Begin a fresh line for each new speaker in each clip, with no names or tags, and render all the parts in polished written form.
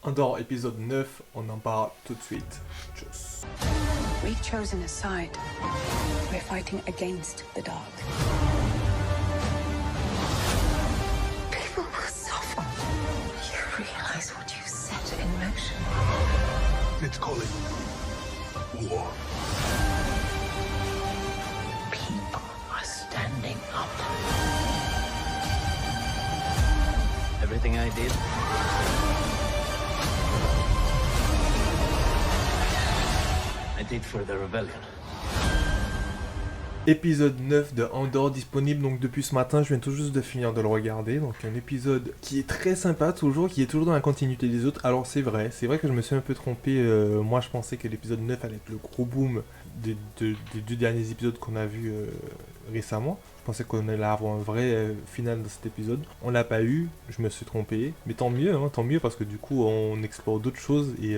Andorre épisode 9, on en parle tout de suite. Tchuss.
We've chosen a side. We're fighting against the dark. People will suffer. You realize what you set in motion?
Let's call it war.
People are standing up. Everything I did, I did for the rebellion.
Épisode 9 de Andorre disponible donc depuis ce matin, je viens tout juste de finir de le regarder, donc un épisode qui est très sympa toujours, qui est toujours dans la continuité des autres. Alors c'est vrai que je me suis un peu trompé, moi je pensais que l'épisode 9 allait être le gros boom des deux derniers épisodes qu'on a vus récemment. Je pensais qu'on allait avoir un vrai final dans cet épisode, on l'a pas eu, je me suis trompé, mais tant mieux parce que du coup on explore d'autres choses et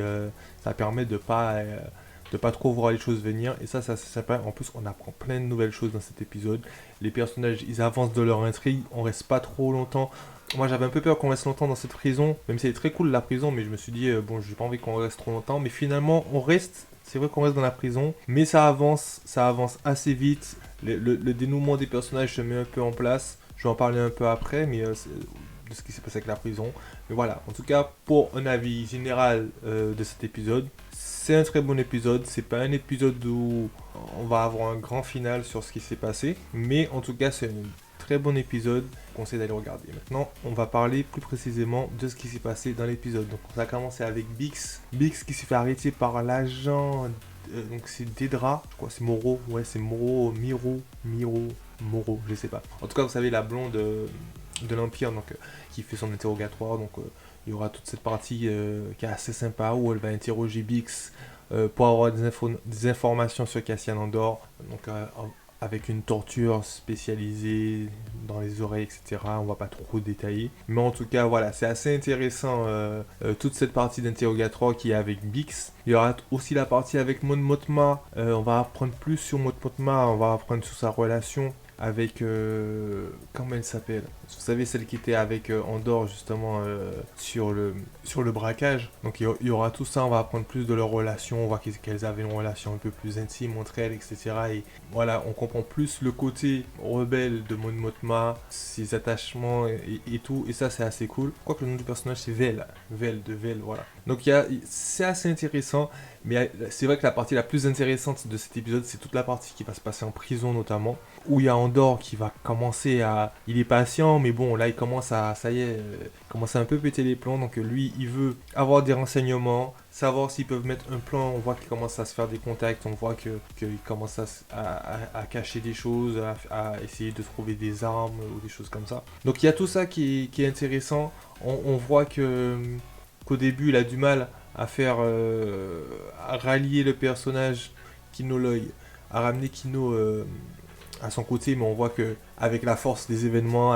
ça permet de pas trop voir les choses venir, et ça c'est sympa. En plus on apprend plein de nouvelles choses dans cet épisode, les personnages ils avancent de leur intrigue, on reste pas trop longtemps. Moi j'avais un peu peur qu'on reste longtemps dans cette prison, même si elle est très cool la prison, mais je me suis dit bon j'ai pas envie qu'on reste trop longtemps, mais finalement on reste, c'est vrai qu'on reste dans la prison, mais ça avance assez vite, le dénouement des personnages se met un peu en place, je vais en parler un peu après, mais de ce qui s'est passé avec la prison. Mais voilà, en tout cas, pour un avis général de cet épisode, c'est un très bon épisode. C'est pas un épisode où on va avoir un grand final sur ce qui s'est passé, mais en tout cas, c'est un très bon épisode. Je vous conseille d'aller regarder. Maintenant, on va parler plus précisément de ce qui s'est passé dans l'épisode. Donc, on va commencer avec Bix. Bix qui s'est fait arrêter par l'agent. Donc, c'est Dedra, je crois, c'est Moro. Ouais, c'est Moro, Moro, je sais pas. En tout cas, vous savez, la blonde de l'Empire, donc qui fait son interrogatoire. Donc, il y aura toute cette partie qui est assez sympa où elle va interroger Bix pour avoir des informations sur Cassian Andor. Donc, avec une torture spécialisée dans les oreilles, etc. On va pas trop détailler. Mais en tout cas, voilà, c'est assez intéressant toute cette partie d'interrogatoire qui est avec Bix. Il y aura aussi la partie avec Mon Mothma. On va apprendre plus sur Mon Mothma, on va apprendre sur sa relation avec comment elle s'appelle, vous savez, celle qui était avec Andor justement sur le braquage. Donc il y aura tout ça, on va apprendre plus de leur relation, on voit qu'elles avaient une relation un peu plus intime entre elles, etc. Et voilà, on comprend plus le côté rebelle de Mon Mothma, ses attachements et tout, et ça c'est assez cool. Quoique le nom du personnage c'est Vel, voilà. Donc c'est assez intéressant, mais c'est vrai que la partie la plus intéressante de cet épisode, c'est toute la partie qui va se passer en prison notamment, où il y a Andor qui va commencer à... Il est patient, mais bon, là il commence à... Ça y est, commence à un peu péter les plombs, donc lui il veut avoir des renseignements, savoir s'ils peuvent mettre un plan. On voit qu'il commence à se faire des contacts, on voit qu'il commence à cacher des choses, à essayer de trouver des armes ou des choses comme ça. Donc il y a tout ça qui est intéressant. On voit qu'au début il a du mal à faire... à rallier le personnage Kino Loy, à ramener Kino... à son côté, mais on voit que avec la force des événements,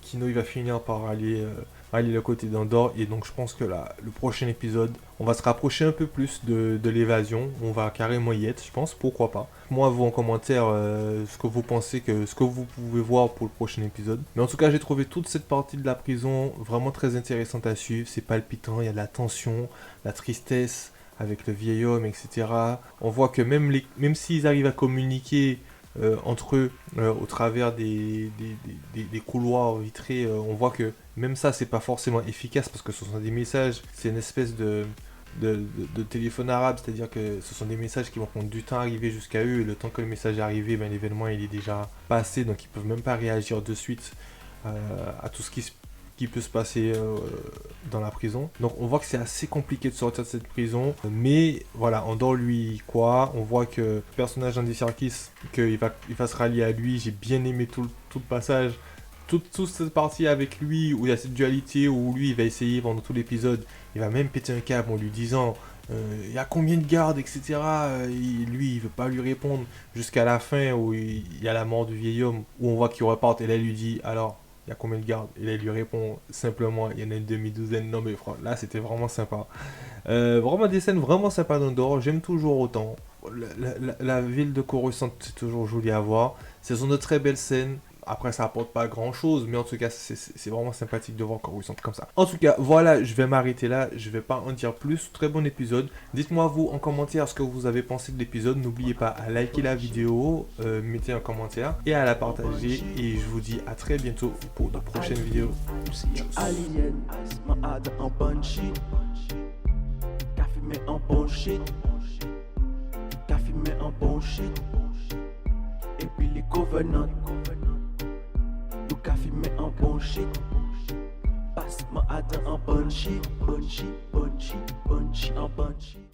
Kino il va finir par rallier le côté d'Andor, et donc je pense que le prochain épisode, on va se rapprocher un peu plus de l'évasion, on va carrément y être, je pense, pourquoi pas. Moi, vous en commentaire ce que vous pensez, ce que vous pouvez voir pour le prochain épisode. Mais en tout cas, j'ai trouvé toute cette partie de la prison vraiment très intéressante à suivre, c'est palpitant, il y a de la tension, la tristesse avec le vieil homme, etc. On voit que même s'ils arrivent à communiquer entre eux au travers des couloirs vitrés, on voit que même ça c'est pas forcément efficace parce que ce sont des messages, c'est une espèce de téléphone arabe, c'est-à-dire que ce sont des messages qui vont prendre du temps à arriver jusqu'à eux, et le temps que le message est arrivé, ben, l'événement il est déjà passé, donc ils peuvent même pas réagir de suite à tout ce qui peut se passer dans la prison. Donc on voit que c'est assez compliqué de sortir de cette prison, mais voilà, Andor lui quoi, on voit que le personnage d'Andy Serkis, qu'il va se rallier à lui. J'ai bien aimé tout le passage, toute cette partie avec lui où il y a cette dualité, où lui il va essayer pendant tout l'épisode, il va même péter un câble en lui disant il y a combien de gardes, etc. Lui il veut pas lui répondre jusqu'à la fin où il y a la mort du vieil homme, où on voit qu'il repart, et là il lui dit alors il y a combien de gardes? Et là, il lui répond simplement, il y en a une demi-douzaine. Non, mais là, c'était vraiment sympa. Vraiment des scènes vraiment sympas d'Andorre. J'aime toujours autant. La ville de Coruscant, c'est toujours joli à voir. Ce sont de très belles scènes. Après, ça apporte pas grand chose, mais en tout cas, c'est vraiment sympathique de voir quand ils sont comme ça. En tout cas, voilà, je vais m'arrêter là. Je vais pas en dire plus. Très bon épisode. Dites-moi, vous, en commentaire, ce que vous avez pensé de l'épisode. N'oubliez pas à liker la vidéo, mettez un commentaire et à la partager. Et je vous dis à très bientôt pour de prochaines vidéos.
Alien, ma hade en bonne shit. Café mais en bon shit. Café mais en bon shit. Et puis les Covenants. Nous café mais en bon shit. Passe ma hade en bonne shit. Bonne shit, bonne shit, bonne shit, en bonne shit.